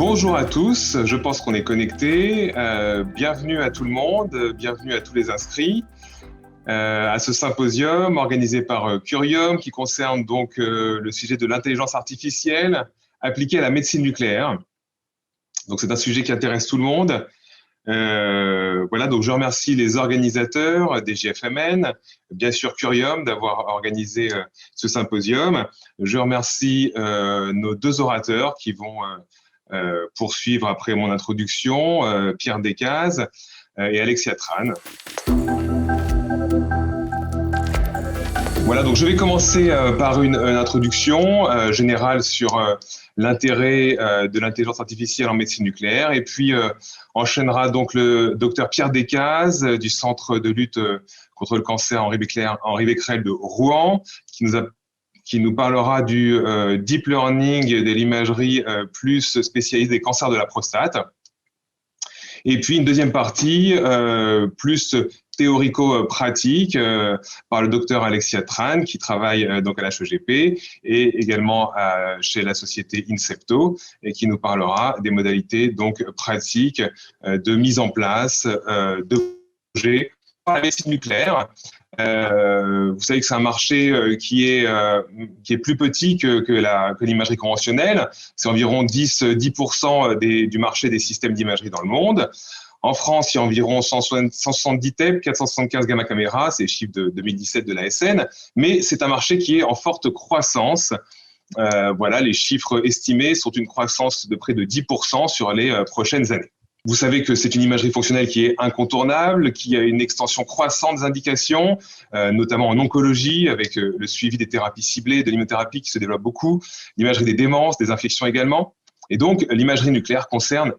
Bonjour à tous, je pense qu'on est connectés. Bienvenue à tout le monde, bienvenue à tous les inscrits à ce symposium organisé par Curium qui concerne donc le sujet de l'intelligence artificielle appliquée à la médecine nucléaire. Donc c'est un sujet qui intéresse tout le monde. Voilà, donc je remercie les organisateurs des JFMN, bien sûr Curium d'avoir organisé ce symposium. Je remercie nos deux orateurs qui vont poursuivre après mon introduction, Pierre Descazes et Alexia Tran. Voilà, donc je vais commencer par une introduction générale sur l'intérêt de l'intelligence artificielle en médecine nucléaire, et puis enchaînera donc le docteur Pierre Descazes du Centre de lutte contre le cancer Henri Becquerel de Rouen, qui nous parlera du deep learning et de l'imagerie plus spécialisée des cancers de la prostate. Et puis une deuxième partie plus théorico-pratique par le docteur Alexia Tran qui travaille donc à l'HEGP et également chez la société Incepto et qui nous parlera des modalités donc pratiques de mise en place de projets par la médecine nucléaire. Vous savez que c'est un marché qui est plus petit que l'imagerie conventionnelle. C'est environ 10% du marché des systèmes d'imagerie dans le monde. En France, il y a environ 170 TEP, 475 gamma caméras, c'est les chiffres de 2017 de l'ASN, mais c'est un marché qui est en forte croissance. Voilà, les chiffres estimés sont une croissance de près de 10% sur les prochaines années. Vous savez que c'est une imagerie fonctionnelle qui est incontournable, qui a une extension croissante des indications, notamment en oncologie, avec le suivi des thérapies ciblées, de l'immunothérapie qui se développe beaucoup, l'imagerie des démences, des infections également. Et donc, l'imagerie nucléaire concerne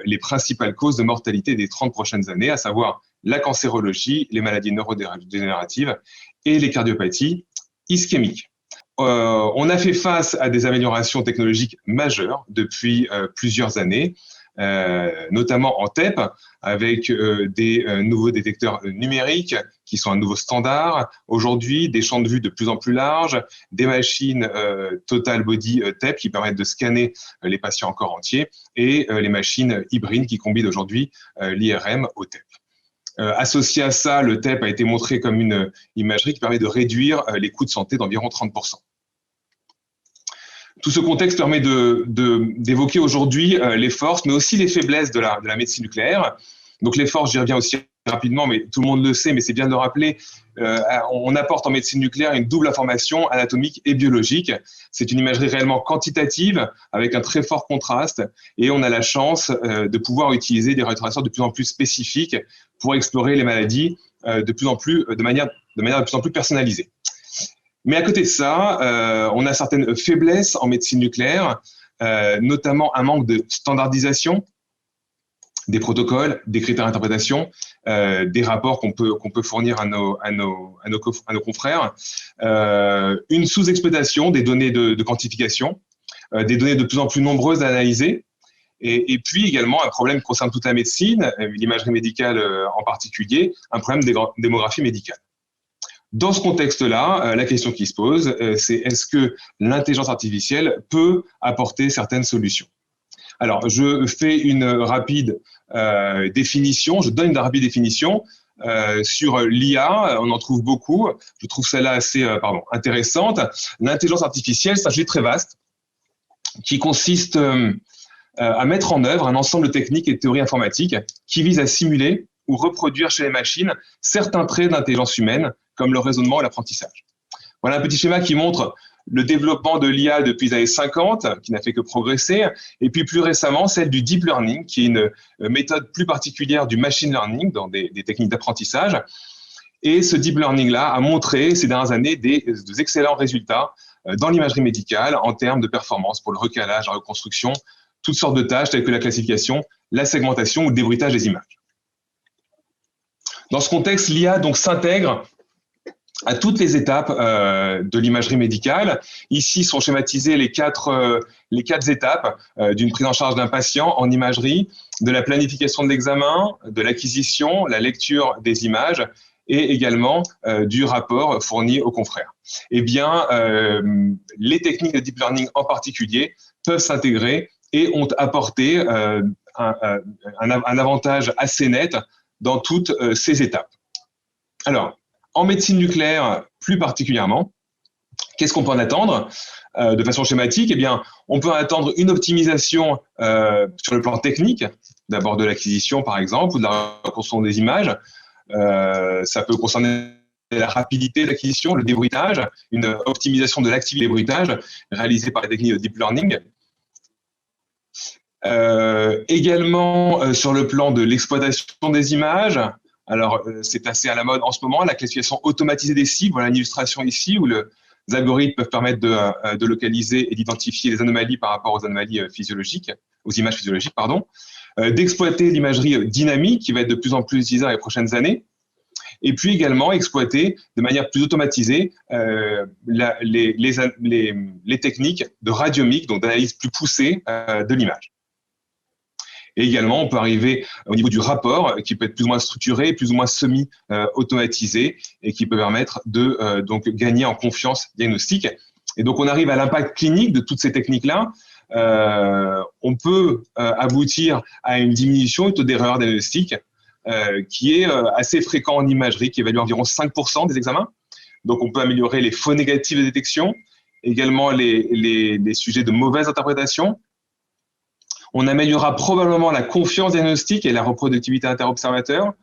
les principales causes de mortalité des 30 prochaines années, à savoir la cancérologie, les maladies neurodégénératives et les cardiopathies ischémiques. On a fait face à des améliorations technologiques majeures depuis plusieurs années, notamment en TEP, avec des nouveaux détecteurs numériques qui sont un nouveau standard. Aujourd'hui, des champs de vue de plus en plus larges, des machines Total Body TEP qui permettent de scanner les patients en corps entier et les machines hybrides qui combinent aujourd'hui l'IRM au TEP. Associé à ça, le TEP a été montré comme une imagerie qui permet de réduire les coûts de santé d'environ 30%. Tout ce contexte permet d'évoquer aujourd'hui les forces, mais aussi les faiblesses de la médecine nucléaire. Donc les forces, j'y reviens aussi rapidement, mais tout le monde le sait, mais c'est bien de le rappeler, on apporte en médecine nucléaire une double information anatomique et biologique. C'est une imagerie réellement quantitative, avec un très fort contraste, et on a la chance de pouvoir utiliser des radiotraceurs de plus en plus spécifiques pour explorer les maladies de manière de plus en plus personnalisée. Mais à côté de ça, on a certaines faiblesses en médecine nucléaire, notamment un manque de standardisation des protocoles, des critères d'interprétation, des rapports qu'on peut fournir à nos confrères, une sous-exploitation des données de quantification, des données de plus en plus nombreuses à analyser, et puis également un problème qui concerne toute la médecine, l'imagerie médicale en particulier, un problème de démographie médicale. Dans ce contexte-là, la question qui se pose, c'est est-ce que l'intelligence artificielle peut apporter certaines solutions? Alors, je fais une rapide définition, je donne une rapide définition sur l'IA, on en trouve beaucoup, je trouve celle-là assez intéressante. L'intelligence artificielle, c'est un sujet très vaste qui consiste à mettre en œuvre un ensemble de techniques et de théories informatiques qui visent à simuler ou reproduire chez les machines certains traits d'intelligence humaine, comme le raisonnement et l'apprentissage. Voilà un petit schéma qui montre le développement de l'IA depuis les années 50, qui n'a fait que progresser, et puis plus récemment, celle du deep learning, qui est une méthode plus particulière du machine learning dans des techniques d'apprentissage. Et ce deep learning-là a montré ces dernières années des excellents résultats dans l'imagerie médicale en termes de performance pour le recalage, la reconstruction, toutes sortes de tâches telles que la classification, la segmentation ou le débruitage des images. Dans ce contexte, l'IA donc s'intègre à toutes les étapes de l'imagerie médicale. Ici sont schématisées les quatre étapes d'une prise en charge d'un patient en imagerie, de la planification de l'examen, de l'acquisition, la lecture des images et également du rapport fourni aux confrères. Eh bien, les techniques de deep learning en particulier peuvent s'intégrer et ont apporté un avantage assez net dans toutes ces étapes. Alors, en médecine nucléaire, plus particulièrement, qu'est-ce qu'on peut en attendre de façon schématique? Eh bien, on peut attendre une optimisation sur le plan technique, d'abord de l'acquisition, par exemple, ou de la reconstruction des images. Ça peut concerner la rapidité de l'acquisition, le débruitage, une optimisation de l'activité de débruitage réalisée par la technique de deep learning. Également sur le plan de l'exploitation des images. Alors, c'est assez à la mode en ce moment, la classification automatisée des cibles. Voilà une illustration ici où les algorithmes peuvent permettre de localiser et d'identifier les anomalies par rapport aux anomalies physiologiques, aux images physiologiques, pardon. D'exploiter l'imagerie dynamique qui va être de plus en plus utilisée dans les prochaines années. Et puis également exploiter de manière plus automatisée les techniques de radiomique, donc d'analyse plus poussée de l'image. Et également, on peut arriver au niveau du rapport, qui peut être plus ou moins structuré, plus ou moins semi-automatisé, et qui peut permettre de donc gagner en confiance diagnostique. Et donc, on arrive à l'impact clinique de toutes ces techniques-là. On peut aboutir à une diminution du taux d'erreur diagnostique, qui est assez fréquent en imagerie, qui évalue environ 5% des examens. Donc, on peut améliorer les faux négatifs de détection, également les sujets de mauvaise interprétation. On améliorera probablement la confiance diagnostique et la reproductivité interobservateur.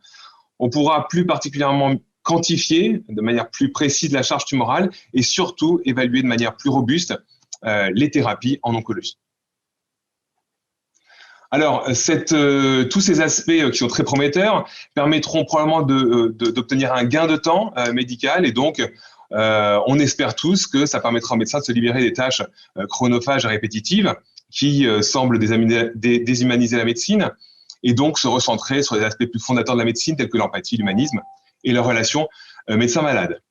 On pourra plus particulièrement quantifier de manière plus précise la charge tumorale et surtout évaluer de manière plus robuste les thérapies en oncologie. Alors, tous ces aspects qui sont très prometteurs permettront probablement d'obtenir un gain de temps médical et donc on espère tous que ça permettra aux médecins de se libérer des tâches chronophages et répétitives qui semblent déshumaniser la médecine et donc se recentrer sur les aspects plus fondateurs de la médecine tels que l'empathie, l'humanisme et leur relation médecin-malade.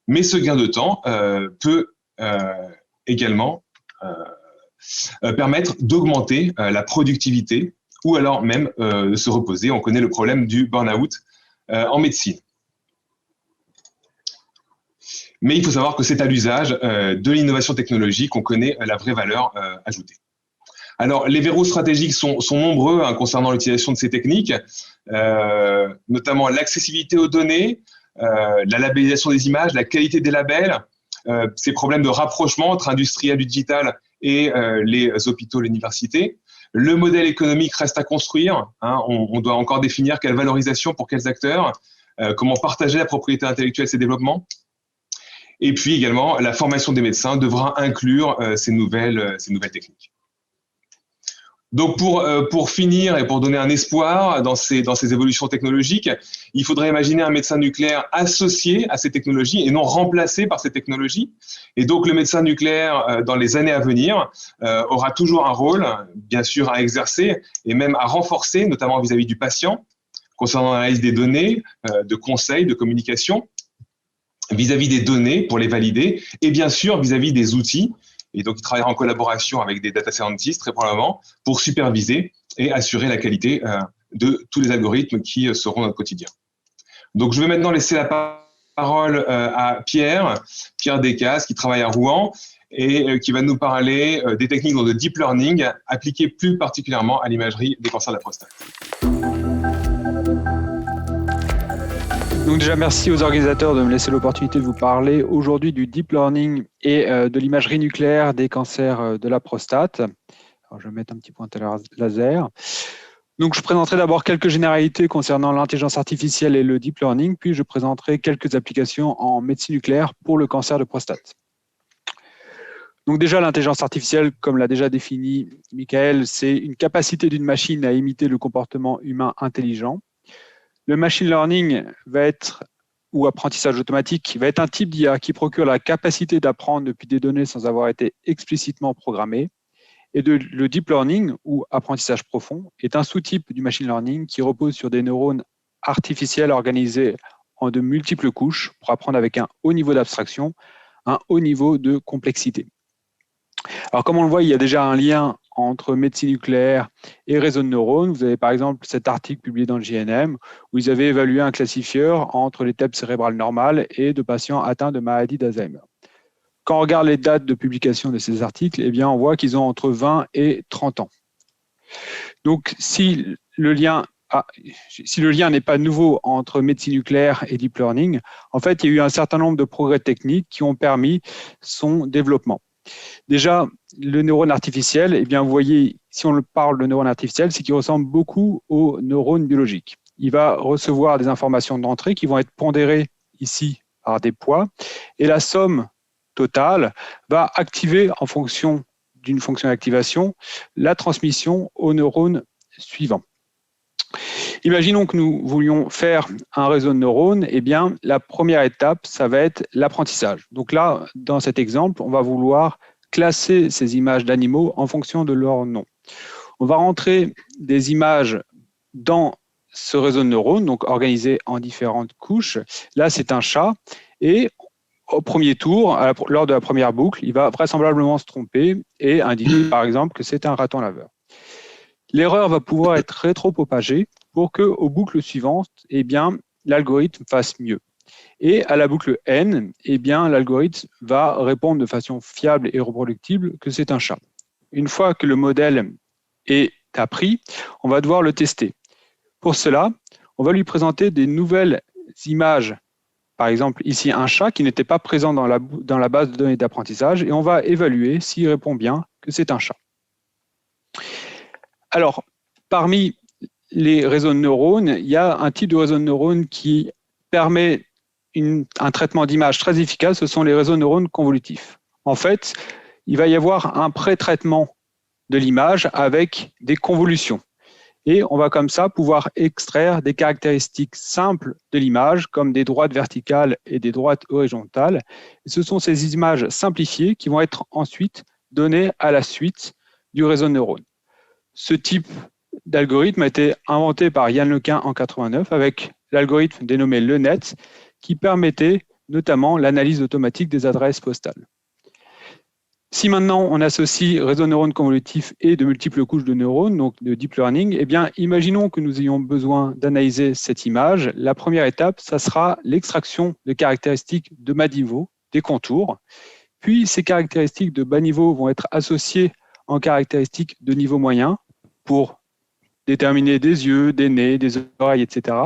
Mais ce gain de temps peut également permettre d'augmenter la productivité ou alors même de se reposer. On connaît le problème du burn-out en médecine. Mais il faut savoir que c'est à l'usage de l'innovation technologique qu'on connaît la vraie valeur ajoutée. Alors, les verrous stratégiques sont nombreux concernant l'utilisation de ces techniques, notamment l'accessibilité aux données, la labellisation des images, la qualité des labels, ces problèmes de rapprochement entre industriel du digital et les hôpitaux, l'université. Le modèle économique reste à construire. On doit encore définir quelle valorisation pour quels acteurs, comment partager la propriété intellectuelle de ces développements. Et puis également, la formation des médecins devra inclure ces nouvelles techniques. Donc pour finir et pour donner un espoir dans ces évolutions technologiques, il faudrait imaginer un médecin nucléaire associé à ces technologies et non remplacé par ces technologies. Et donc le médecin nucléaire, dans les années à venir, aura toujours un rôle, bien sûr, à exercer et même à renforcer, notamment vis-à-vis du patient, concernant l'analyse des données, de conseils, de communication, vis-à-vis des données pour les valider et bien sûr vis-à-vis des outils. Et donc, il travaillera en collaboration avec des data scientists, très probablement, pour superviser et assurer la qualité de tous les algorithmes qui seront dans notre quotidien. Donc, je vais maintenant laisser la parole à Pierre Descazes, qui travaille à Rouen et qui va nous parler des techniques de deep learning appliquées plus particulièrement à l'imagerie des cancers de la prostate. Donc déjà, merci aux organisateurs de me laisser l'opportunité de vous parler aujourd'hui du deep learning et de l'imagerie nucléaire des cancers de la prostate. Alors, je vais mettre un petit pointeur laser. Donc, je présenterai d'abord quelques généralités concernant l'intelligence artificielle et le deep learning, puis je présenterai quelques applications en médecine nucléaire pour le cancer de prostate. Donc déjà, l'intelligence artificielle, comme l'a déjà défini Michael, c'est une capacité d'une machine à imiter le comportement humain intelligent. Le machine learning ou apprentissage automatique, va être un type d'IA qui procure la capacité d'apprendre depuis des données sans avoir été explicitement programmé. Et le deep learning, ou apprentissage profond, est un sous-type du machine learning qui repose sur des neurones artificiels organisés en de multiples couches pour apprendre avec un haut niveau d'abstraction, un haut niveau de complexité. Alors, comme on le voit, il y a déjà un lien entre médecine nucléaire et réseau de neurones. Vous avez par exemple cet article publié dans le JNM où ils avaient évalué un classifieur entre les TEP cérébrales normales et de patients atteints de maladie d'Alzheimer. Quand on regarde les dates de publication de ces articles, eh bien, on voit qu'ils ont entre 20 et 30 ans. Donc, si le lien n'est pas nouveau entre médecine nucléaire et deep learning, en fait, il y a eu un certain nombre de progrès techniques qui ont permis son développement. Déjà, le neurone artificiel, eh bien, vous voyez, si on parle de neurone artificiel, c'est qu'il ressemble beaucoup aux neurones biologiques. Il va recevoir des informations d'entrée qui vont être pondérées ici par des poids, et la somme totale va activer, en fonction d'une fonction d'activation, la transmission aux neurones suivants. Imaginons que nous voulions faire un réseau de neurones, eh bien, la première étape, ça va être l'apprentissage. Donc là, dans cet exemple, on va vouloir classer ces images d'animaux en fonction de leur nom. On va rentrer des images dans ce réseau de neurones, donc organisé en différentes couches. Là, c'est un chat, et au premier tour, lors de la première boucle, il va vraisemblablement se tromper et indiquer, par exemple, que c'est un raton laveur. L'erreur va pouvoir être rétropropagée pour qu'aux boucles suivantes, eh bien, l'algorithme fasse mieux. Et à la boucle N, eh bien, l'algorithme va répondre de façon fiable et reproductible que c'est un chat. Une fois que le modèle est appris, on va devoir le tester. Pour cela, on va lui présenter des nouvelles images. Par exemple, ici, un chat qui n'était pas présent dans la base de données d'apprentissage, et on va évaluer s'il répond bien que c'est un chat. Alors, parmi les réseaux de neurones, il y a un type de réseau de neurones qui permet un traitement d'image très efficace, ce sont les réseaux de neurones convolutifs. En fait, il va y avoir un pré-traitement de l'image avec des convolutions. Et on va comme ça pouvoir extraire des caractéristiques simples de l'image, comme des droites verticales et des droites horizontales. Et ce sont ces images simplifiées qui vont être ensuite données à la suite du réseau de neurones. Ce type d'algorithme a été inventé par Yann Lequin en 1989 avec l'algorithme dénommé LeNet, qui permettait notamment l'analyse automatique des adresses postales. Si maintenant on associe réseau de neurones convolutifs et de multiples couches de neurones, donc de deep learning, eh bien, imaginons que nous ayons besoin d'analyser cette image. La première étape, ça sera l'extraction de caractéristiques de bas niveau, des contours. Puis ces caractéristiques de bas niveau vont être associées en caractéristiques de niveau moyen pour déterminer des yeux, des nez, des oreilles, etc.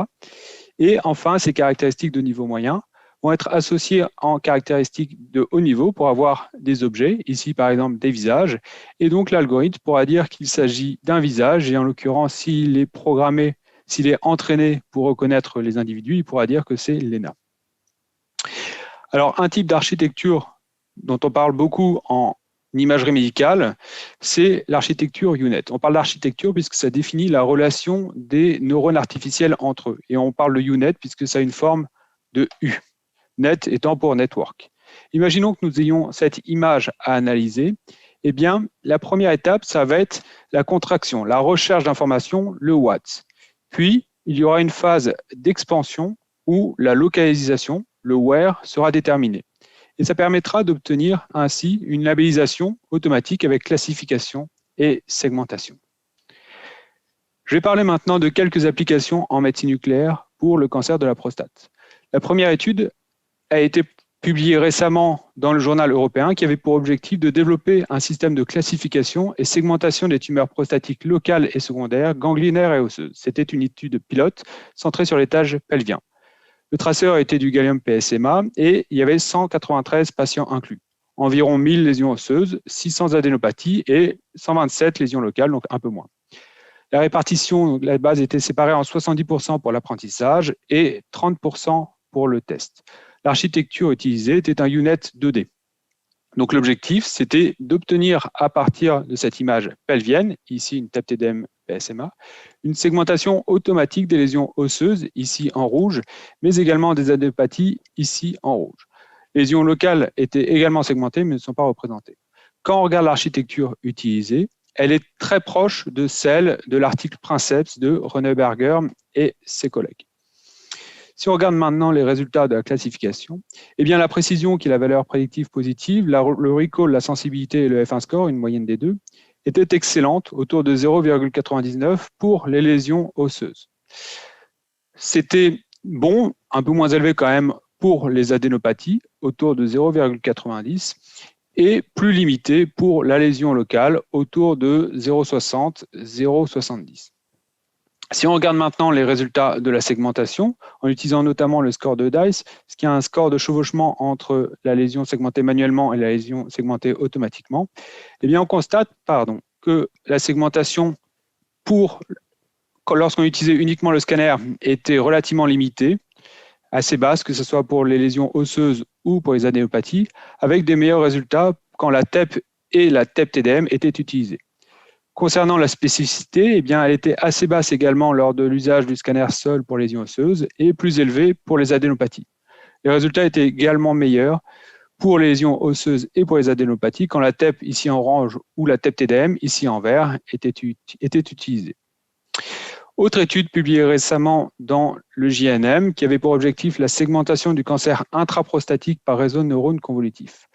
Et enfin, ces caractéristiques de niveau moyen vont être associées en caractéristiques de haut niveau pour avoir des objets, ici par exemple des visages, et donc l'algorithme pourra dire qu'il s'agit d'un visage, et en l'occurrence, s'il est programmé, s'il est entraîné pour reconnaître les individus, il pourra dire que c'est Lena. Alors, un type d'architecture dont on parle beaucoup en imagerie médicale, c'est l'architecture U-Net. On parle d'architecture puisque ça définit la relation des neurones artificiels entre eux. Et on parle de U-Net puisque ça a une forme de U. Net étant pour network. Imaginons que nous ayons cette image à analyser. Eh bien, la première étape, ça va être la contraction, la recherche d'informations, le what. Puis, il y aura une phase d'expansion où la localisation, le where, sera déterminée. Et ça permettra d'obtenir ainsi une labellisation automatique avec classification et segmentation. Je vais parler maintenant de quelques applications en médecine nucléaire pour le cancer de la prostate. La première étude a été publiée récemment dans le journal européen qui avait pour objectif de développer un système de classification et segmentation des tumeurs prostatiques locales et secondaires, ganglionnaires et osseuses. C'était une étude pilote centrée sur l'étage pelvien. Le traceur était du gallium PSMA et il y avait 193 patients inclus. Environ 1000 lésions osseuses, 600 adénopathies et 127 lésions locales, donc un peu moins. La répartition, la base était séparée en 70% pour l'apprentissage et 30% pour le test. L'architecture utilisée était un U-Net 2D. Donc l'objectif, c'était d'obtenir à partir de cette image pelvienne, ici une TAP-TDM PSMA, une segmentation automatique des lésions osseuses, ici en rouge, mais également des adénopathies, ici en rouge. Les lésions locales étaient également segmentées, mais ne sont pas représentées. Quand on regarde l'architecture utilisée, elle est très proche de celle de l'article Princeps de René Berger et ses collègues. Si on regarde maintenant les résultats de la classification, eh bien la précision qui est la valeur prédictive positive, le recall, la sensibilité et le F1 score, une moyenne des deux, était excellente, autour de 0,99 pour les lésions osseuses. C'était bon, un peu moins élevé quand même pour les adénopathies, autour de 0,90. et plus limité pour la lésion locale autour de 0,60, 0,70. Si on regarde maintenant les résultats de la segmentation, en utilisant notamment le score de Dice, ce qui est un score de chevauchement entre la lésion segmentée manuellement et la lésion segmentée automatiquement, eh bien on constate que la segmentation lorsqu'on utilisait uniquement le scanner était relativement limitée, assez basse, que ce soit pour les lésions osseuses ou pour les adénopathies, avec des meilleurs résultats quand la TEP et la TEP-TDM étaient utilisées. Concernant la spécificité, eh bien, elle était assez basse également lors de l'usage du scanner seul pour les lésions osseuses et plus élevée pour les adénopathies. Les résultats étaient également meilleurs pour les lésions osseuses et pour les adénopathies quand la TEP ici en orange ou la TEP-TDM ici en vert était utilisée. Autre étude publiée récemment dans le JNM qui avait pour objectif la segmentation du cancer intraprostatique par réseau de neurones convolutifs.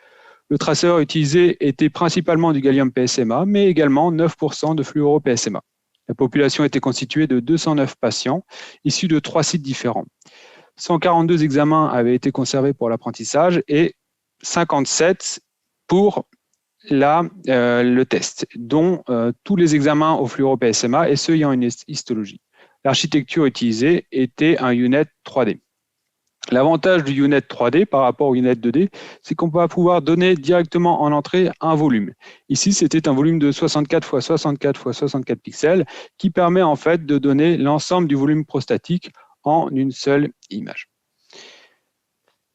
Le traceur utilisé était principalement du gallium PSMA, mais également 9% de fluoro-PSMA. La population était constituée de 209 patients, issus de 3 sites différents. 142 examens avaient été conservés pour l'apprentissage et 57 pour le test, dont tous les examens au fluoro-PSMA et ceux ayant une histologie. L'architecture utilisée était un UNET 3D. L'avantage du UNET 3D par rapport au UNET 2D, c'est qu'on va pouvoir donner directement en entrée un volume. Ici, c'était un volume de 64 x 64 x 64 pixels qui permet en fait de donner l'ensemble du volume prostatique en une seule image.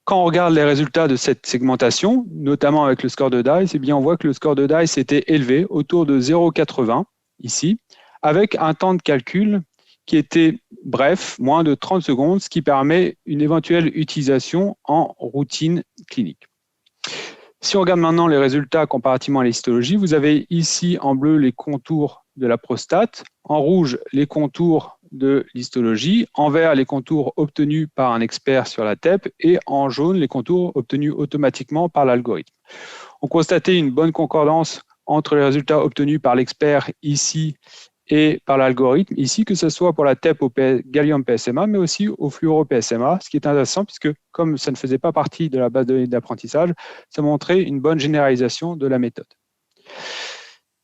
Quand on regarde les résultats de cette segmentation, notamment avec le score de Dice, eh bien on voit que le score de Dice était élevé, autour de 0,80 ici, avec un temps de calcul qui était bref, moins de 30 secondes, ce qui permet une éventuelle utilisation en routine clinique. Si on regarde maintenant les résultats comparativement à l'histologie, vous avez ici en bleu les contours de la prostate, en rouge les contours de l'histologie, en vert les contours obtenus par un expert sur la TEP et en jaune les contours obtenus automatiquement par l'algorithme. On constatait une bonne concordance entre les résultats obtenus par l'expert ici et par l'algorithme ici, que ce soit pour la TEP au gallium PSMA, mais aussi au fluoro PSMA, ce qui est intéressant puisque comme ça ne faisait pas partie de la base de données d'apprentissage, ça montrait une bonne généralisation de la méthode.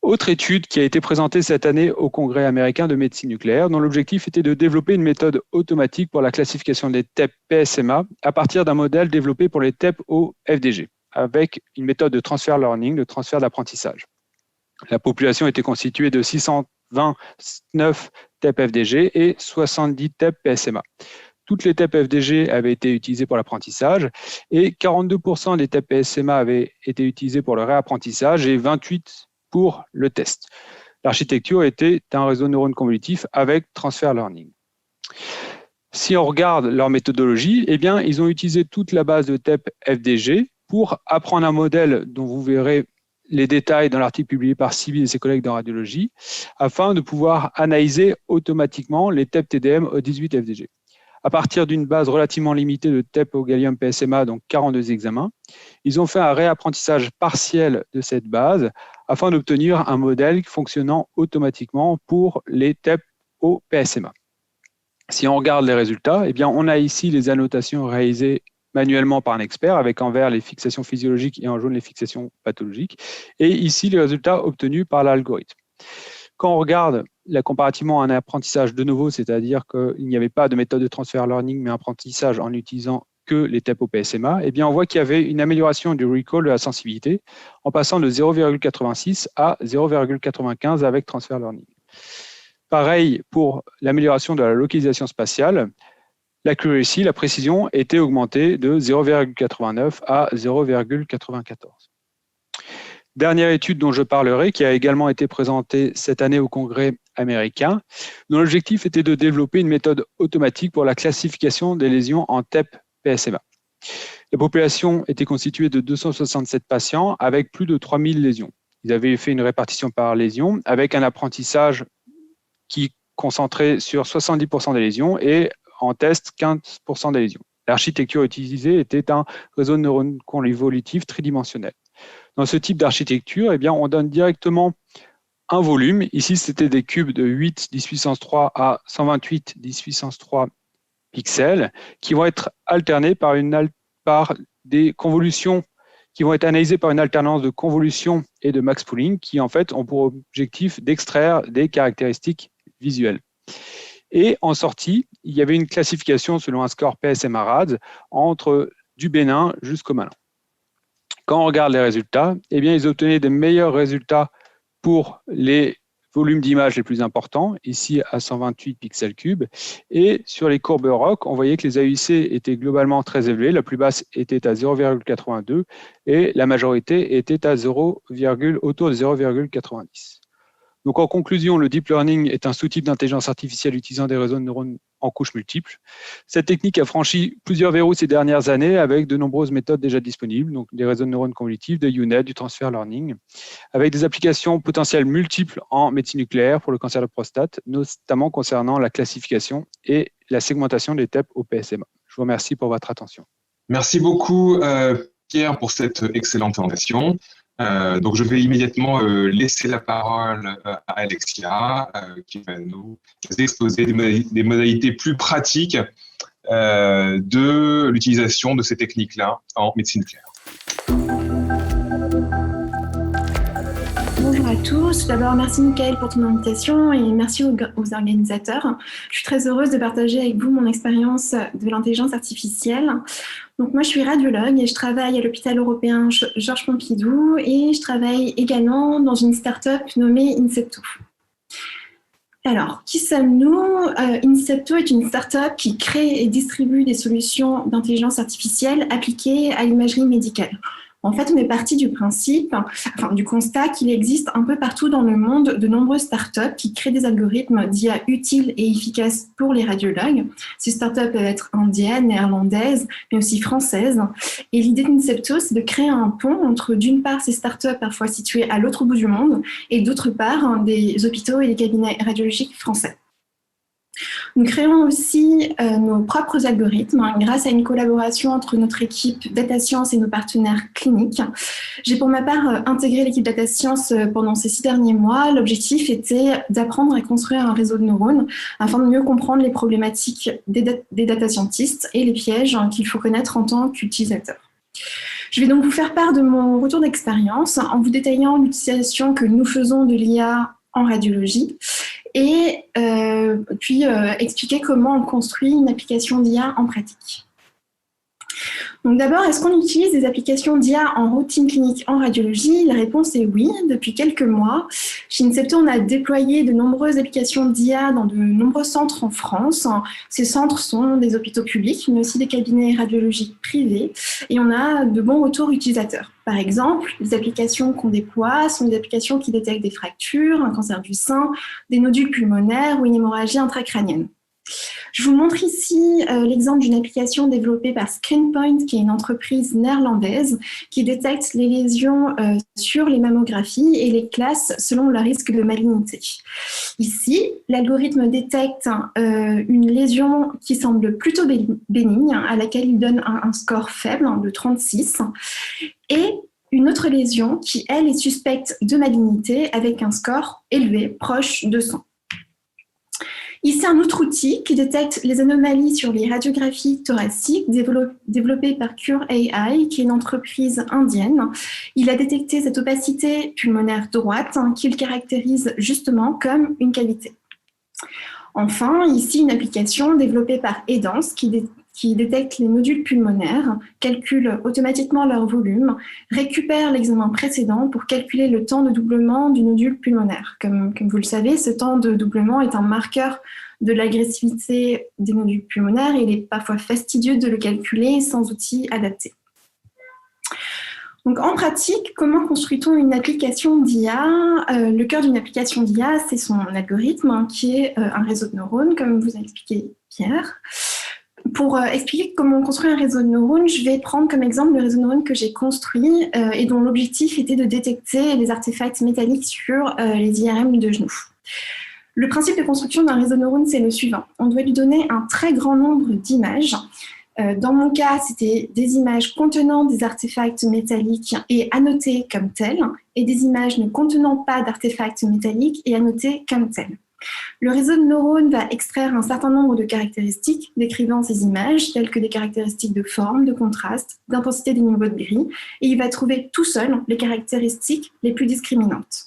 Autre étude qui a été présentée cette année au Congrès américain de médecine nucléaire, dont l'objectif était de développer une méthode automatique pour la classification des TEP PSMA à partir d'un modèle développé pour les TEP au FDG, avec une méthode de transfer learning, de transfert d'apprentissage. La population était constituée de 629 TEP FDG et 70 TEP PSMA. Toutes les TEP FDG avaient été utilisées pour l'apprentissage et 42% des TEP PSMA avaient été utilisées pour le réapprentissage et 28% pour le test. L'architecture était un réseau de neurones convolutifs avec transfer learning. Si on regarde leur méthodologie, eh bien, ils ont utilisé toute la base de TEP FDG pour apprendre un modèle dont vous verrez les détails dans l'article publié par Sibyl et ses collègues dans Radiologie, afin de pouvoir analyser automatiquement les TEP TDM au 18 FDG. À partir d'une base relativement limitée de TEP au gallium PSMA, donc 42 examens, ils ont fait un réapprentissage partiel de cette base afin d'obtenir un modèle fonctionnant automatiquement pour les TEP au PSMA. Si on regarde les résultats, eh bien, on a ici les annotations réalisées manuellement par un expert, avec en vert les fixations physiologiques et en jaune les fixations pathologiques, et ici les résultats obtenus par l'algorithme. Quand on regarde comparativement à un apprentissage de novo, c'est-à-dire qu'il n'y avait pas de méthode de transfer learning, mais un apprentissage en utilisant que les TEP au PSMA, eh bien on voit qu'il y avait une amélioration du recall de la sensibilité en passant de 0,86 à 0,95 avec transfer learning. Pareil pour l'amélioration de la localisation spatiale, l'accuracy, la précision, était augmentée de 0,89 à 0,94. Dernière étude dont je parlerai, qui a également été présentée cette année au Congrès américain, dont l'objectif était de développer une méthode automatique pour la classification des lésions en TEP PSMA. La population était constituée de 267 patients avec plus de 3000 lésions. Ils avaient fait une répartition par lésion avec un apprentissage qui concentrait sur 70% des lésions et en test 15% des lésions. L'architecture utilisée était un réseau de neurones convolutifs tridimensionnel. Dans ce type d'architecture, eh bien, on donne directement un volume. Ici, c'était des cubes de 8 10 puissance 3 à 128 10 puissance 3 pixels qui vont être alternés par des convolutions qui vont être analysés par une alternance de convolution et de max pooling qui, en fait, ont pour objectif d'extraire des caractéristiques visuelles. Et en sortie, il y avait une classification selon un score PSMA-RADS entre du bénin jusqu'au malin. Quand on regarde les résultats, eh bien, ils obtenaient des meilleurs résultats pour les volumes d'images les plus importants, ici à 128 pixels cubes. Et sur les courbes ROC, on voyait que les AUC étaient globalement très élevés. La plus basse était à 0,82 et la majorité était à autour de 0,90. Donc, en conclusion, le deep learning est un sous-type d'intelligence artificielle utilisant des réseaux de neurones en couches multiples. Cette technique a franchi plusieurs verrous ces dernières années avec de nombreuses méthodes déjà disponibles, donc des réseaux de neurones convolutifs, de UNet, du transfer learning, avec des applications potentielles multiples en médecine nucléaire pour le cancer de la prostate, notamment concernant la classification et la segmentation des TEP au PSMA. Je vous remercie pour votre attention. Merci beaucoup, Pierre, pour cette excellente présentation. Donc, je vais immédiatement laisser la parole à Alexia, qui va nous exposer des modalités plus pratiques de l'utilisation de ces techniques-là en médecine nucléaire. Bonjour à tous. D'abord, merci Mickaël pour ton invitation et merci aux organisateurs. Je suis très heureuse de partager avec vous mon expérience de l'intelligence artificielle. Donc moi, je suis radiologue et je travaille à l'hôpital européen Georges Pompidou et je travaille également dans une start-up nommée Incepto. Alors, qui sommes-nous ? Incepto est une start-up qui crée et distribue des solutions d'intelligence artificielle appliquées à l'imagerie médicale. En fait, on est parti du du constat qu'il existe un peu partout dans le monde de nombreuses startups qui créent des algorithmes d'IA utiles et efficaces pour les radiologues. Ces startups peuvent être indiennes, néerlandaises, mais aussi françaises. Et l'idée d'Incepto, c'est de créer un pont entre, d'une part, ces startups parfois situées à l'autre bout du monde, et d'autre part, des hôpitaux et des cabinets radiologiques français. Nous créons aussi nos propres algorithmes grâce à une collaboration entre notre équipe Data Science et nos partenaires cliniques. J'ai pour ma part intégré l'équipe Data Science pendant ces 6 derniers mois. L'objectif était d'apprendre à construire un réseau de neurones afin de mieux comprendre les problématiques des data scientists et les pièges qu'il faut connaître en tant qu'utilisateur. Je vais donc vous faire part de mon retour d'expérience en vous détaillant l'utilisation que nous faisons de l'IA en radiologie et puis expliquer comment on construit une application d'IA en pratique. Donc d'abord, est-ce qu'on utilise des applications d'IA en routine clinique en radiologie ? La réponse est oui. Depuis quelques mois, chez Incepto, on a déployé de nombreuses applications d'IA dans de nombreux centres en France. Ces centres sont des hôpitaux publics, mais aussi des cabinets radiologiques privés, et on a de bons retours utilisateurs. Par exemple, les applications qu'on déploie sont des applications qui détectent des fractures, un cancer du sein, des nodules pulmonaires ou une hémorragie intracrânienne. Je vous montre ici l'exemple d'une application développée par ScreenPoint, qui est une entreprise néerlandaise qui détecte les lésions sur les mammographies et les classe selon le risque de malignité. Ici, l'algorithme détecte une lésion qui semble plutôt bénigne, à laquelle il donne un score faible de 36, et une autre lésion qui, elle, est suspecte de malignité avec un score élevé, proche de 100. Ici, un autre outil qui détecte les anomalies sur les radiographies thoraciques développé par Cure AI, qui est une entreprise indienne. Il a détecté cette opacité pulmonaire droite qu'il caractérise justement comme une cavité. Enfin, ici, une application développée par Aidance qui détecte les nodules pulmonaires, calcule automatiquement leur volume, récupère l'examen précédent pour calculer le temps de doublement du nodule pulmonaire. Comme vous le savez, ce temps de doublement est un marqueur de l'agressivité des nodules pulmonaires et il est parfois fastidieux de le calculer sans outils adaptés. Donc, en pratique, comment construit-on une application d'IA ? Le cœur d'une application d'IA, c'est son algorithme, qui est un réseau de neurones, comme vous a expliqué Pierre. Pour expliquer comment on construit un réseau de neurones, je vais prendre comme exemple le réseau de neurones que j'ai construit et dont l'objectif était de détecter les artefacts métalliques sur les IRM de genoux. Le principe de construction d'un réseau de neurones, c'est le suivant. On doit lui donner un très grand nombre d'images. Dans mon cas, c'était des images contenant des artefacts métalliques et annotées comme telles, et des images ne contenant pas d'artefacts métalliques et annotées comme telles. Le réseau de neurones va extraire un certain nombre de caractéristiques décrivant ces images, telles que des caractéristiques de forme, de contraste, d'intensité des niveaux de gris, et il va trouver tout seul les caractéristiques les plus discriminantes.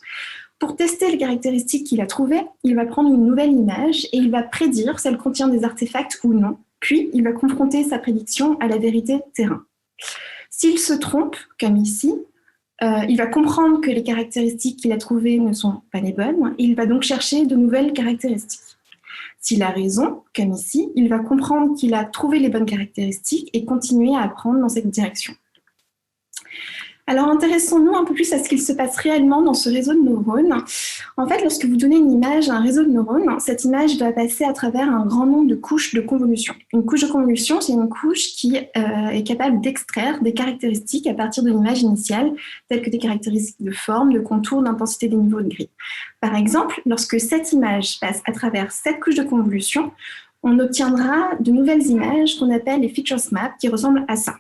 Pour tester les caractéristiques qu'il a trouvées, il va prendre une nouvelle image et il va prédire si elle contient des artefacts ou non, puis il va confronter sa prédiction à la vérité terrain. S'il se trompe, comme ici, il va comprendre que les caractéristiques qu'il a trouvées ne sont pas les bonnes et il va donc chercher de nouvelles caractéristiques. S'il a raison, comme ici, il va comprendre qu'il a trouvé les bonnes caractéristiques et continuer à apprendre dans cette direction. Alors, intéressons-nous un peu plus à ce qu'il se passe réellement dans ce réseau de neurones. En fait, lorsque vous donnez une image à un réseau de neurones, cette image va passer à travers un grand nombre de couches de convolution. Une couche de convolution, c'est une couche qui est capable d'extraire des caractéristiques à partir de l'image initiale, telles que des caractéristiques de forme, de contour, d'intensité des niveaux de gris. Par exemple, lorsque cette image passe à travers cette couche de convolution, on obtiendra de nouvelles images qu'on appelle les features maps, qui ressemblent à ça.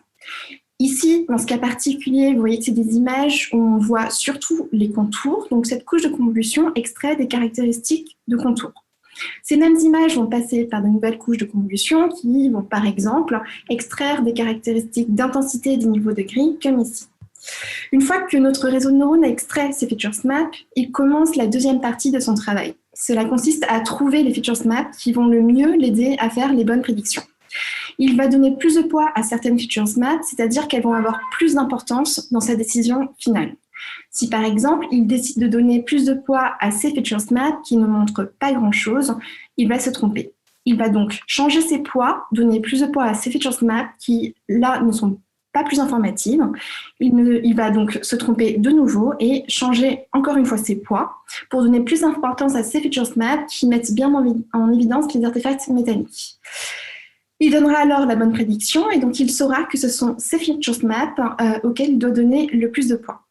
Ici, dans ce cas particulier, vous voyez que c'est des images où on voit surtout les contours. Donc, cette couche de convolution extrait des caractéristiques de contours. Ces mêmes images vont passer par de nouvelles couches de convolution qui vont, par exemple, extraire des caractéristiques d'intensité des niveaux de gris, comme ici. Une fois que notre réseau de neurones a extrait ces features maps, il commence la deuxième partie de son travail. Cela consiste à trouver les features maps qui vont le mieux l'aider à faire les bonnes prédictions. Il va donner plus de poids à certaines features maps, c'est-à-dire qu'elles vont avoir plus d'importance dans sa décision finale. Si par exemple, il décide de donner plus de poids à ces features maps qui ne montrent pas grand-chose, il va se tromper. Il va donc changer ses poids, donner plus de poids à ces features maps qui, là, ne sont pas plus informatives. Il va donc se tromper de nouveau et changer encore une fois ses poids pour donner plus d'importance à ces features maps qui mettent bien en évidence les artefacts métalliques. Il donnera alors la bonne prédiction et donc il saura que ce sont ces features maps auxquelles il doit donner le plus de poids.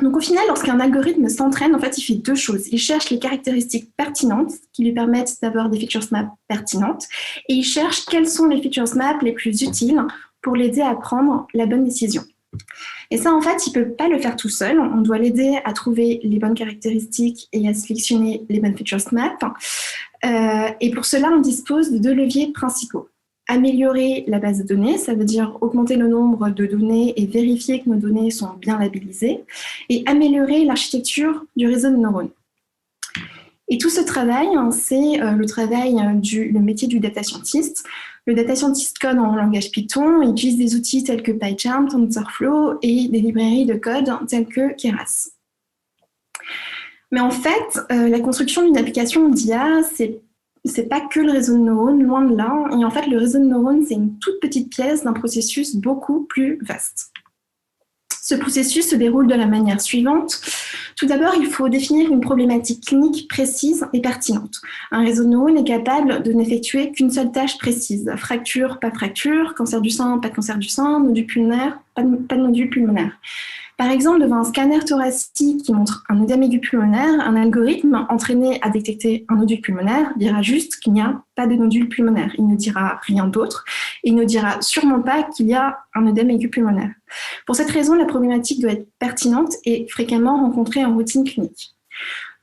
Donc au final, lorsqu'un algorithme s'entraîne, en fait, il fait deux choses. Il cherche les caractéristiques pertinentes qui lui permettent d'avoir des features maps pertinentes et il cherche quelles sont les features maps les plus utiles pour l'aider à prendre la bonne décision. Et ça, en fait, il ne peut pas le faire tout seul. On doit l'aider à trouver les bonnes caractéristiques et à sélectionner les bonnes features maps. Et pour cela, on dispose de deux leviers principaux. Améliorer la base de données, ça veut dire augmenter le nombre de données et vérifier que nos données sont bien labellisées, et améliorer l'architecture du réseau de neurones. Et tout ce travail, c'est le métier du data scientist. Le data scientist code en langage Python, il utilise des outils tels que PyCharm, TensorFlow et des librairies de code telles que Keras. Mais en fait, la construction d'une application d'IA, c'est pas que le réseau de neurones, loin de là. Et en fait, le réseau de neurones, c'est une toute petite pièce d'un processus beaucoup plus vaste. Ce processus se déroule de la manière suivante. Tout d'abord, il faut définir une problématique clinique précise et pertinente. Un réseau de neurones est capable de n'effectuer qu'une seule tâche précise. Fracture, pas fracture, cancer du sein, pas de cancer du sein, nodule pulmonaire, pas de nodule pulmonaire. Par exemple, devant un scanner thoracique qui montre un œdème aigu pulmonaire, un algorithme entraîné à détecter un nodule pulmonaire dira juste qu'il n'y a pas de nodule pulmonaire. Il ne dira rien d'autre et il ne dira sûrement pas qu'il y a un œdème aigu pulmonaire. Pour cette raison, la problématique doit être pertinente et fréquemment rencontrée en routine clinique.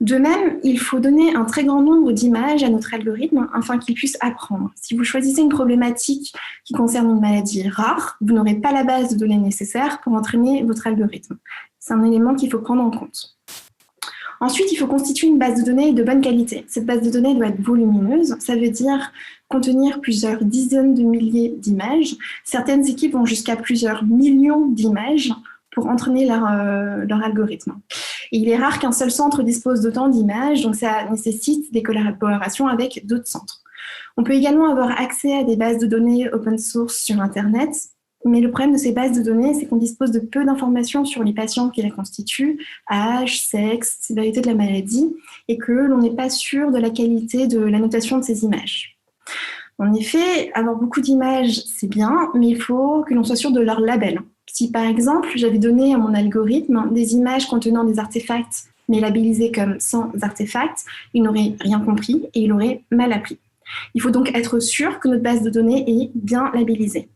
De même, il faut donner un très grand nombre d'images à notre algorithme afin qu'il puisse apprendre. Si vous choisissez une problématique qui concerne une maladie rare, vous n'aurez pas la base de données nécessaire pour entraîner votre algorithme. C'est un élément qu'il faut prendre en compte. Ensuite, il faut constituer une base de données de bonne qualité. Cette base de données doit être volumineuse, ça veut dire contenir plusieurs dizaines de milliers d'images. Certaines équipes vont jusqu'à plusieurs millions d'images pour entraîner leur algorithme. Et il est rare qu'un seul centre dispose d'autant d'images, donc ça nécessite des collaborations avec d'autres centres. On peut également avoir accès à des bases de données open source sur Internet, mais le problème de ces bases de données, c'est qu'on dispose de peu d'informations sur les patients qui la constituent, âge, sexe, sévérité de la maladie, et que l'on n'est pas sûr de la qualité de la notation de ces images. En effet, avoir beaucoup d'images, c'est bien, mais il faut que l'on soit sûr de leur label. Si par exemple, j'avais donné à mon algorithme des images contenant des artefacts, mais labellisées comme sans artefacts, il n'aurait rien compris et il aurait mal appris. Il faut donc être sûr que notre base de données est bien labellisée.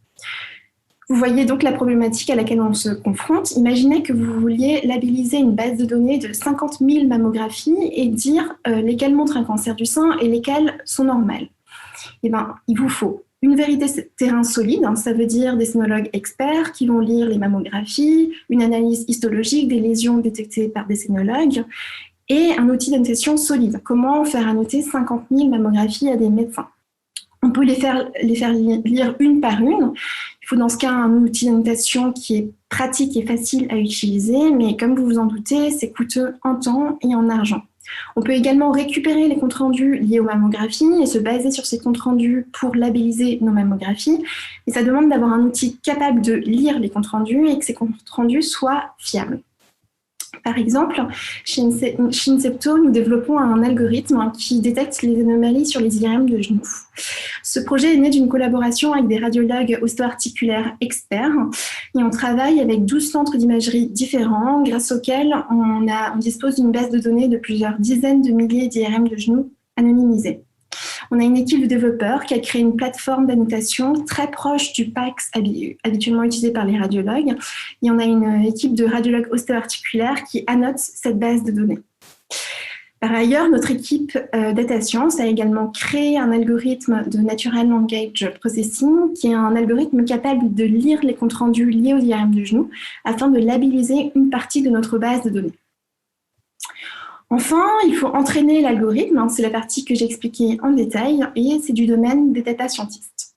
Vous voyez donc la problématique à laquelle on se confronte. Imaginez que vous vouliez labelliser une base de données de 50 000 mammographies et dire lesquelles montrent un cancer du sein et lesquelles sont normales. Eh bien, il vous faut une vérité terrain solide, ça veut dire des sénologues experts qui vont lire les mammographies, une analyse histologique des lésions détectées par des sénologues et un outil d'annotation solide. Comment faire annoter 50 000 mammographies à des médecins? On peut les faire lire une par une. Il faut dans ce cas un outil d'annotation qui est pratique et facile à utiliser, mais comme vous vous en doutez, c'est coûteux en temps et en argent. On peut également récupérer les comptes rendus liés aux mammographies et se baser sur ces comptes rendus pour labelliser nos mammographies. Et ça demande d'avoir un outil capable de lire les comptes rendus et que ces comptes rendus soient fiables. Par exemple, chez Incepto, nous développons un algorithme qui détecte les anomalies sur les IRM de genoux. Ce projet est né d'une collaboration avec des radiologues osteoarticulaires experts et on travaille avec 12 centres d'imagerie différents grâce auxquels on dispose d'une base de données de plusieurs dizaines de milliers d'IRM de genoux anonymisés. On a une équipe de développeurs qui a créé une plateforme d'annotation très proche du PACS habituellement utilisé par les radiologues. Et on a une équipe de radiologues ostéo-articulaires qui annote cette base de données. Par ailleurs, notre équipe Data Science a également créé un algorithme de Natural Language Processing qui est un algorithme capable de lire les comptes rendus liés aux IRM du genou afin de labelliser une partie de notre base de données. Enfin, il faut entraîner l'algorithme, c'est la partie que j'ai expliquée en détail, et c'est du domaine des data scientists.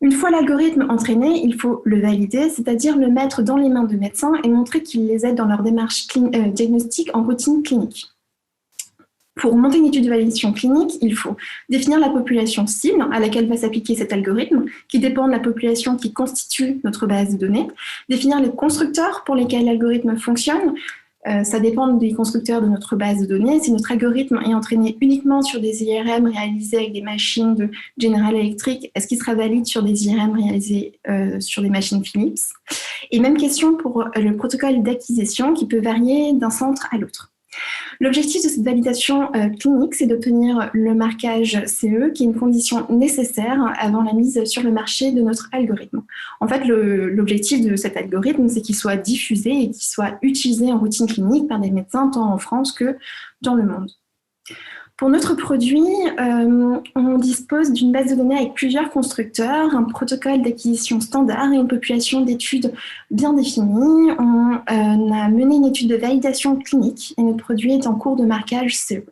Une fois l'algorithme entraîné, il faut le valider, c'est-à-dire le mettre dans les mains de médecins et montrer qu'il les aide dans leur démarche diagnostique en routine clinique. Pour monter une étude de validation clinique, il faut définir la population cible à laquelle va s'appliquer cet algorithme, qui dépend de la population qui constitue notre base de données, définir les constructeurs pour lesquels l'algorithme fonctionne. Ça dépend des constructeurs de notre base de données. Si notre algorithme est entraîné uniquement sur des IRM réalisés avec des machines de General Electric, est-ce qu'il sera valide sur des IRM réalisés sur des machines Philips? Et même question pour le protocole d'acquisition qui peut varier d'un centre à l'autre. L'objectif de cette validation clinique, c'est d'obtenir le marquage CE, qui est une condition nécessaire avant la mise sur le marché de notre algorithme. En fait, l'objectif de cet algorithme, c'est qu'il soit diffusé et qu'il soit utilisé en routine clinique par des médecins, tant en France que dans le monde. Pour notre produit, on dispose d'une base de données avec plusieurs constructeurs, un protocole d'acquisition standard et une population d'études bien définie. On a mené une étude de validation clinique et notre produit est en cours de marquage CE.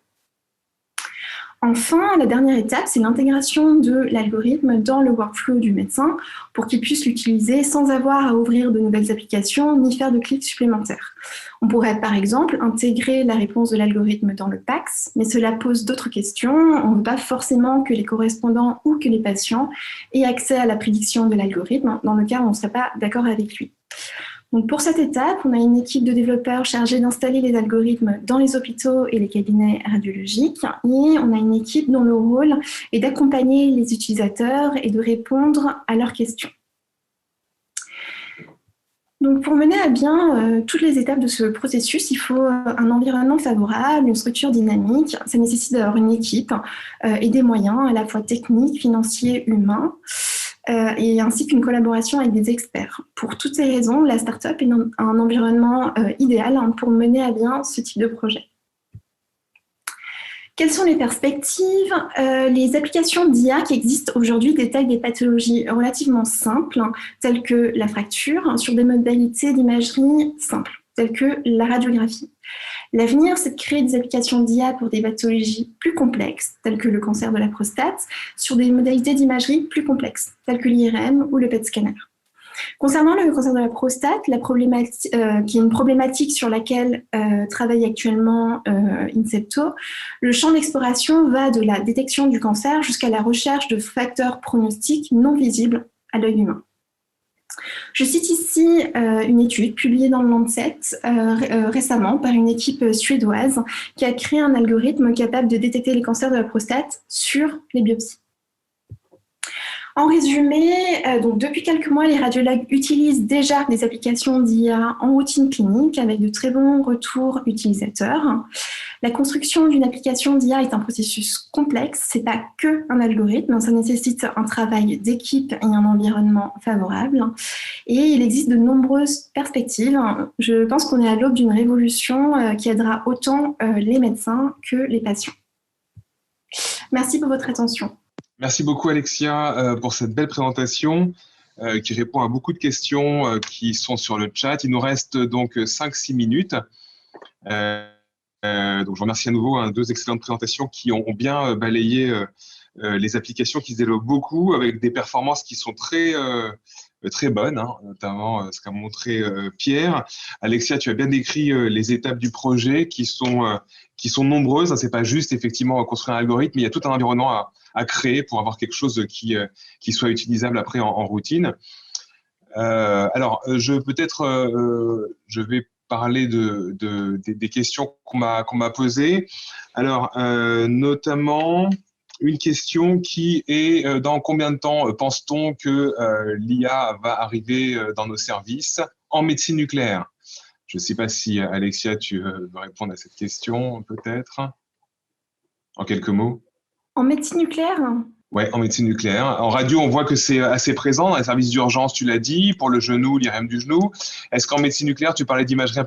Enfin, la dernière étape, c'est l'intégration de l'algorithme dans le workflow du médecin pour qu'il puisse l'utiliser sans avoir à ouvrir de nouvelles applications ni faire de clics supplémentaires. On pourrait par exemple intégrer la réponse de l'algorithme dans le PACS, mais cela pose d'autres questions. On ne veut pas forcément que les correspondants ou que les patients aient accès à la prédiction de l'algorithme, dans le cas où on ne serait pas d'accord avec lui. Donc pour cette étape, on a une équipe de développeurs chargée d'installer les algorithmes dans les hôpitaux et les cabinets radiologiques. Et on a une équipe dont le rôle est d'accompagner les utilisateurs et de répondre à leurs questions. Donc pour mener à bien toutes les étapes de ce processus, il faut un environnement favorable, une structure dynamique. Ça nécessite d'avoir une équipe et des moyens à la fois techniques, financiers, humains. Et ainsi qu'une collaboration avec des experts. Pour toutes ces raisons, la start-up est un environnement idéal pour mener à bien ce type de projet. Quelles sont les perspectives? Les applications d'IA qui existent aujourd'hui détectent des pathologies relativement simples, telles que la fracture, sur des modalités d'imagerie simples, telles que la radiographie. L'avenir, c'est de créer des applications d'IA pour des pathologies plus complexes, telles que le cancer de la prostate, sur des modalités d'imagerie plus complexes, telles que l'IRM ou le PET scanner. Concernant le cancer de la prostate, qui est une problématique sur laquelle travaille actuellement Incepto, le champ d'exploration va de la détection du cancer jusqu'à la recherche de facteurs pronostiques non visibles à l'œil humain. Je cite ici une étude publiée dans le Lancet récemment par une équipe suédoise qui a créé un algorithme capable de détecter les cancers de la prostate sur les biopsies. En résumé, donc depuis quelques mois, les radiologues utilisent déjà des applications d'IA en routine clinique avec de très bons retours utilisateurs. La construction d'une application d'IA est un processus complexe, c'est pas que un algorithme, ça nécessite un travail d'équipe et un environnement favorable. Et il existe de nombreuses perspectives. Je pense qu'on est à l'aube d'une révolution qui aidera autant les médecins que les patients. Merci pour votre attention. Merci beaucoup Alexia pour cette belle présentation qui répond à beaucoup de questions qui sont sur le chat. Il nous reste donc 5-6 minutes. Donc je remercie à nouveau 2 excellentes présentations qui ont bien balayé les applications qui se développent beaucoup avec des performances qui sont très bonnes, notamment ce qu'a montré Pierre. Alexia, tu as bien décrit les étapes du projet qui sont nombreuses. C'est pas juste effectivement construire un algorithme, mais il y a tout un environnement à créer pour avoir quelque chose qui soit utilisable après en routine. Alors, je vais parler des questions qu'on m'a posées. Alors, notamment une question qui est dans combien de temps pense-t-on que l'IA va arriver dans nos services en médecine nucléaire? Je ne sais pas si Alexia, tu veux répondre à cette question peut-être en quelques mots. En médecine nucléaire? Oui, en médecine nucléaire. En radio, on voit que c'est assez présent dans les services d'urgence, tu l'as dit, pour le genou, l'IRM du genou. Est-ce qu'en médecine nucléaire, tu parlais d'imagerie un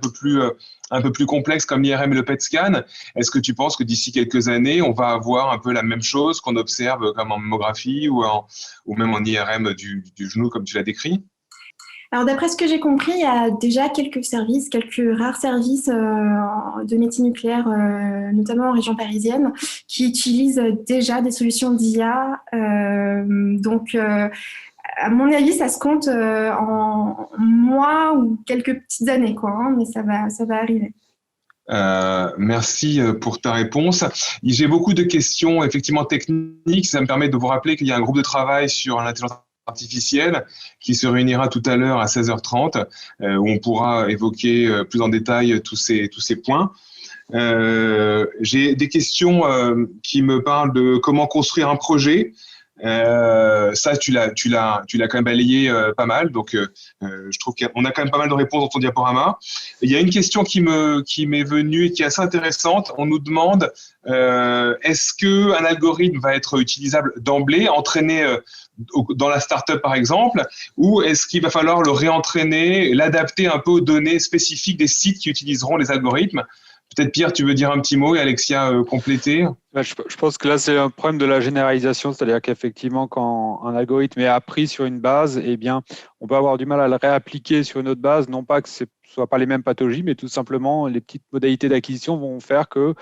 peu plus complexe comme l'IRM et le PET scan? Est-ce que tu penses que d'ici quelques années, on va avoir un peu la même chose qu'on observe comme en mammographie ou même en IRM du genou, comme tu l'as décrit? Alors, d'après ce que j'ai compris, il y a déjà quelques rares services de médecine nucléaire, notamment en région parisienne, qui utilisent déjà des solutions d'IA. Donc, à mon avis, ça se compte en mois ou quelques petites années, mais ça va arriver. Merci pour ta réponse. J'ai beaucoup de questions effectivement techniques. Ça me permet de vous rappeler qu'il y a un groupe de travail sur l'intelligence artificielle qui se réunira tout à l'heure à 16h30 où on pourra évoquer plus en détail tous ces points. J'ai des questions qui me parlent de comment construire un projet. Ça, tu l'as quand même balayé pas mal, donc je trouve qu'on a quand même pas mal de réponses dans ton diaporama. Il y a une question qui m'est venue et qui est assez intéressante. On nous demande est-ce qu'un algorithme va être utilisable d'emblée, entraîné dans la startup par exemple, ou est-ce qu'il va falloir le réentraîner, l'adapter un peu aux données spécifiques des sites qui utiliseront les algorithmes? Peut-être Pierre, tu veux dire un petit mot et Alexia compléter? Je pense que là, c'est un problème de la généralisation, c'est-à-dire qu'effectivement, quand un algorithme est appris sur une base, eh bien, on peut avoir du mal à le réappliquer sur une autre base, non pas que ce ne soient pas les mêmes pathologies, mais tout simplement, les petites modalités d'acquisition vont faire que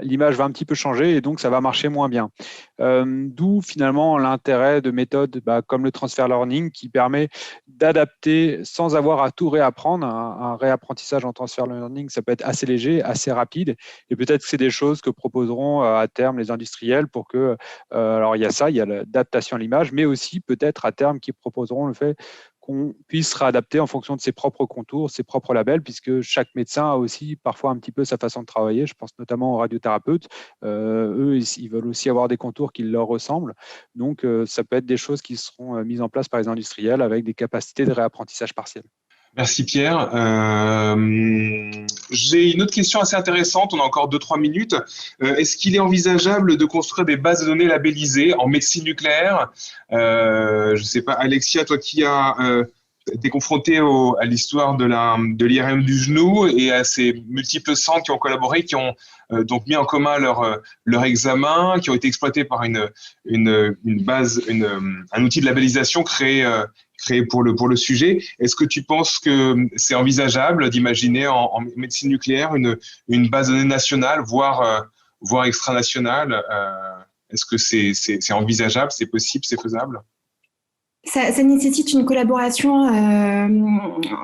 l'image va un petit peu changer et donc ça va marcher moins bien. D'où finalement l'intérêt de méthodes comme le transfer learning qui permet d'adapter sans avoir à tout réapprendre. Un réapprentissage en transfer learning, ça peut être assez léger, assez rapide et peut-être que c'est des choses que proposeront à terme les industriels pour que, alors il y a l'adaptation à l'image, mais aussi peut-être à terme qui proposeront le fait qu'on puisse réadapter en fonction de ses propres contours, ses propres labels, puisque chaque médecin a aussi parfois un petit peu sa façon de travailler. Je pense notamment aux radiothérapeutes. Eux, ils veulent aussi avoir des contours qui leur ressemblent. Donc, ça peut être des choses qui seront mises en place par les industriels avec des capacités de réapprentissage partiel. Merci Pierre. J'ai une autre question assez intéressante, on a encore 2-3 minutes. Est-ce qu'il est envisageable de construire des bases de données labellisées en médecine nucléaire? Je ne sais pas, Alexia, toi qui as été confrontée à l'histoire de l'IRM du genou et à ces multiples centres qui ont collaboré, qui ont donc mis en commun leur examen, qui ont été exploités par une base, un outil de labellisation créé pour le sujet. Est-ce que tu penses que c'est envisageable d'imaginer en médecine nucléaire une base de données nationale, voire extranationale? Est-ce que c'est envisageable, c'est possible, c'est faisable? Ça nécessite une collaboration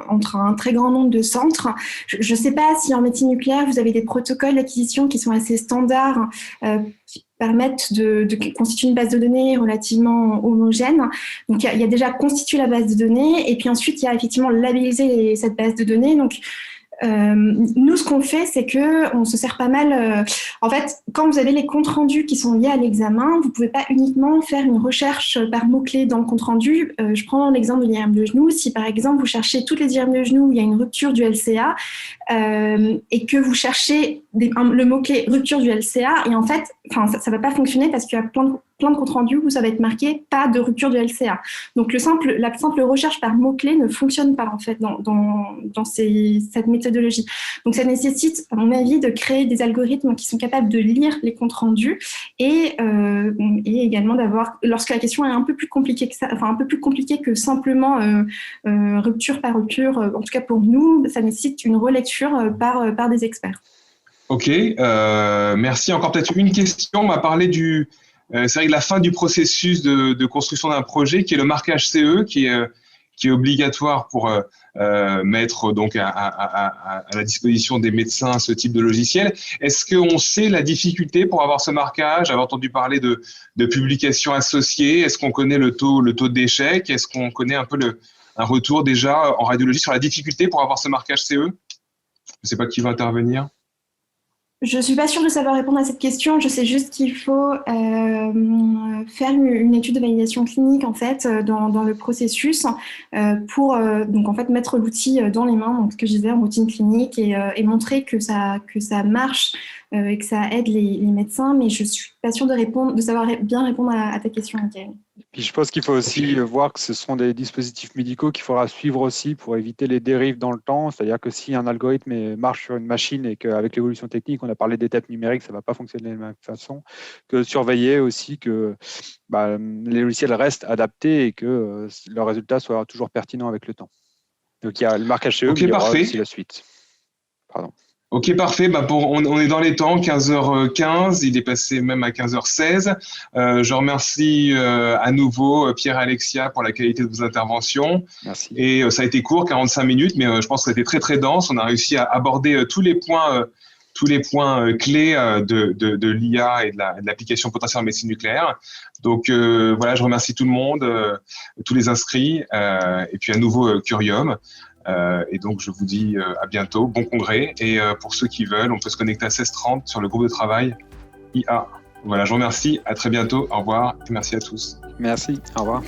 entre un très grand nombre de centres. Je ne sais pas si en médecine nucléaire, vous avez des protocoles d'acquisition qui sont assez standards, qui permettent de constituer une base de données relativement homogène. Donc, il y a déjà constitué la base de données et puis ensuite, il y a effectivement labellisé cette base de données. Donc, Nous, ce qu'on fait, c'est qu'on se sert pas mal. En fait, quand vous avez les comptes rendus qui sont liés à l'examen, vous ne pouvez pas uniquement faire une recherche par mots-clés dans le compte rendu. Je prends l'exemple de l'IRM de genou. Si par exemple, vous cherchez toutes les IRM de genou où il y a une rupture du LCA et que vous cherchez le mot-clé rupture du LCA, et en fait, ça ne va pas fonctionner parce qu'il y a plein de comptes rendus où ça va être marqué pas de rupture du LCA. Donc la simple recherche par mots-clés ne fonctionne pas en fait dans cette méthodologie. Donc ça nécessite, à mon avis, de créer des algorithmes qui sont capables de lire les comptes rendus et également d'avoir, lorsque la question est un peu plus compliquée que ça, un peu plus compliquée que simplement rupture par rupture, en tout cas pour nous, ça nécessite une relecture par des experts. Ok, merci. Encore peut-être une question. On m'a parlé c'est vrai que la fin du processus de construction d'un projet, qui est le marquage CE, qui est obligatoire pour mettre donc à la disposition des médecins ce type de logiciel. Est-ce qu'on sait la difficulté pour avoir ce marquage? J'avais entendu parler de publications associées. Est-ce qu'on connaît le taux d'échec? Est-ce qu'on connaît un peu un retour déjà en radiologie sur la difficulté pour avoir ce marquage CE? Je ne sais pas qui va intervenir. Je ne suis pas sûre de savoir répondre à cette question. Je sais juste qu'il faut faire une étude de validation clinique en fait dans le processus pour donc en fait mettre l'outil dans les mains, donc ce que je disais en routine clinique et montrer que ça marche et que ça aide les médecins. Mais je suis pas sûre de savoir bien répondre à ta question, Michael. Puis je pense qu'il faut aussi voir que ce sont des dispositifs médicaux qu'il faudra suivre aussi pour éviter les dérives dans le temps. C'est-à-dire que si un algorithme marche sur une machine et qu'avec l'évolution technique, on a parlé d'étapes numériques, ça ne va pas fonctionner de la même façon, que surveiller aussi que les logiciels restent adaptés et que leurs résultats soient toujours pertinents avec le temps. Donc il y a le marquage CE, mais il y aura aussi la suite. Pardon. Ok, parfait. On est dans les temps, 15h15, il est passé même à 15h16. Je remercie à nouveau Pierre et Alexia pour la qualité de vos interventions. Merci. Et ça a été court, 45 minutes, mais je pense que ça a été très très dense. On a réussi à aborder tous les points clés de l'IA et de l'application potentielle en médecine nucléaire. Donc voilà, je remercie tout le monde, tous les inscrits, et puis à nouveau Curium. Et donc, je vous dis à bientôt, bon congrès. Et pour ceux qui veulent, on peut se connecter à 16h30 sur le groupe de travail IA. Voilà, je vous remercie. À très bientôt. Au revoir. Et merci à tous. Merci. Au revoir.